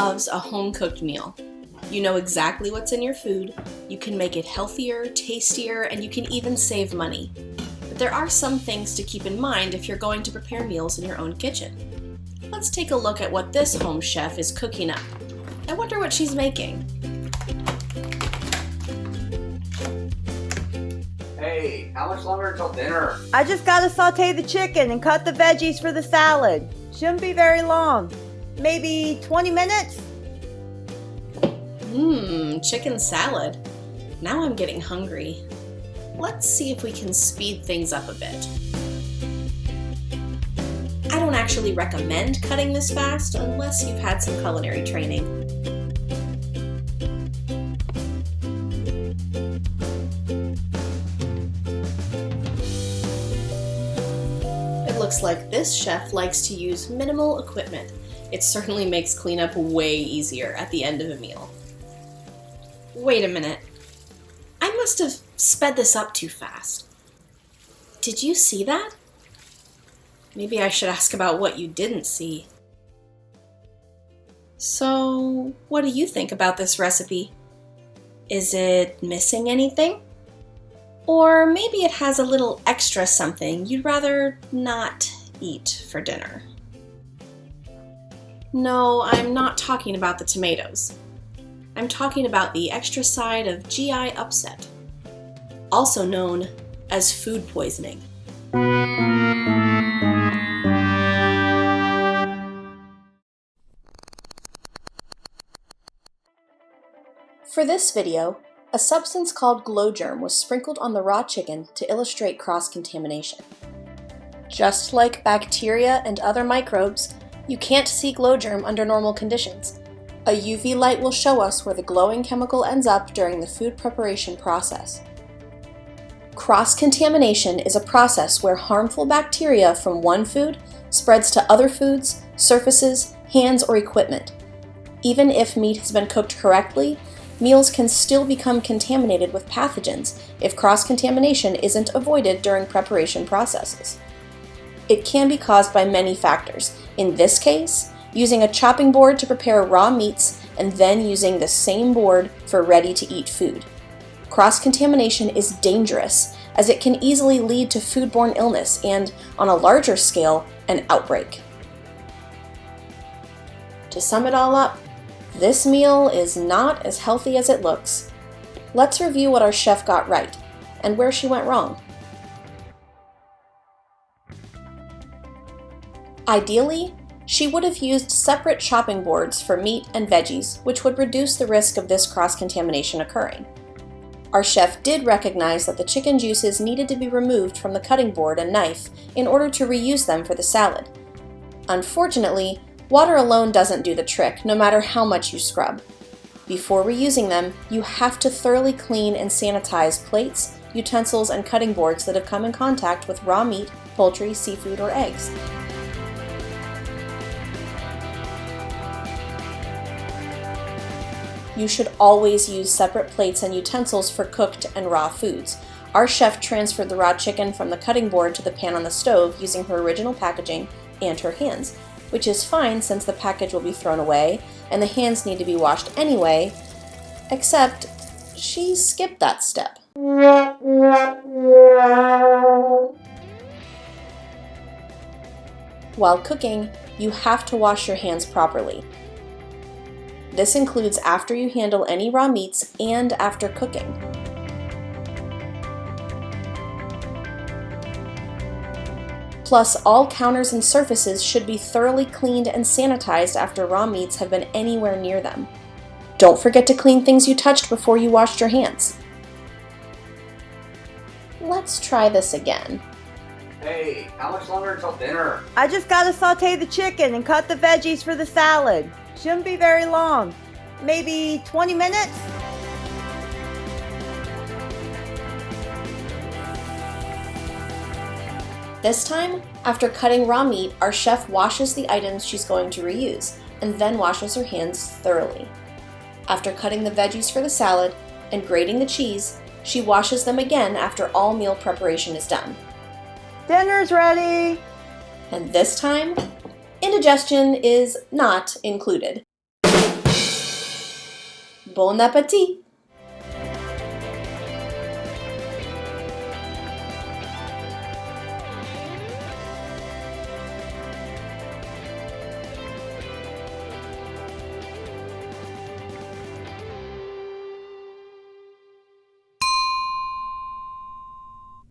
loves a home-cooked meal. You know exactly what's in your food, you can make it healthier, tastier, and you can even save money. But there are some things to keep in mind if you're going to prepare meals in your own kitchen. Let's take a look at what this home chef is cooking up. I wonder what she's making. Hey, how much longer until dinner? I just gotta saute the chicken and cut the veggies for the salad. Shouldn't be very long. Maybe 20 minutes? Chicken salad. Now I'm getting hungry. Let's see if we can speed things up a bit. I don't actually recommend cutting this fast unless you've had some culinary training. It looks like this chef likes to use minimal equipment. It certainly makes cleanup way easier at the end of a meal. Wait a minute. I must have sped this up too fast. Did you see that? Maybe I should ask about what you didn't see. So, what do you think about this recipe? Is it missing anything? Or maybe it has a little extra something you'd rather not eat for dinner. No, I'm not talking about the tomatoes. I'm talking about the extra side of GI upset, also known as food poisoning. For this video, a substance called glow germ was sprinkled on the raw chicken to illustrate cross-contamination. Just like bacteria and other microbes, you can't see glow germ under normal conditions. A UV light will show us where the glowing chemical ends up during the food preparation process. Cross-contamination is a process where harmful bacteria from one food spreads to other foods, surfaces, hands, or equipment. Even if meat has been cooked correctly, meals can still become contaminated with pathogens if cross-contamination isn't avoided during preparation processes. It can be caused by many factors. In this case, using a chopping board to prepare raw meats and then using the same board for ready-to-eat food. Cross-contamination is dangerous as it can easily lead to foodborne illness and, on a larger scale, an outbreak. To sum it all up, this meal is not as healthy as it looks. Let's review what our chef got right and where she went wrong. Ideally, she would have used separate chopping boards for meat and veggies, which would reduce the risk of this cross-contamination occurring. Our chef did recognize that the chicken juices needed to be removed from the cutting board and knife in order to reuse them for the salad. Unfortunately, water alone doesn't do the trick, no matter how much you scrub. Before reusing them, you have to thoroughly clean and sanitize plates, utensils, and cutting boards that have come in contact with raw meat, poultry, seafood, or eggs. You should always use separate plates and utensils for cooked and raw foods. Our chef transferred the raw chicken from the cutting board to the pan on the stove using her original packaging and her hands, which is fine since the package will be thrown away and the hands need to be washed anyway, except she skipped that step. While cooking, you have to wash your hands properly. This includes after you handle any raw meats and after cooking. Plus, all counters and surfaces should be thoroughly cleaned and sanitized after raw meats have been anywhere near them. Don't forget to clean things you touched before you washed your hands. Let's try this again. Hey, how much longer until dinner? I just gotta saute the chicken and cut the veggies for the salad. Shouldn't be very long. Maybe 20 minutes? This time, after cutting raw meat, our chef washes the items she's going to reuse and then washes her hands thoroughly. After cutting the veggies for the salad and grating the cheese, she washes them again after all meal preparation is done. Dinner's ready! And this time, indigestion is not included. Bon appétit!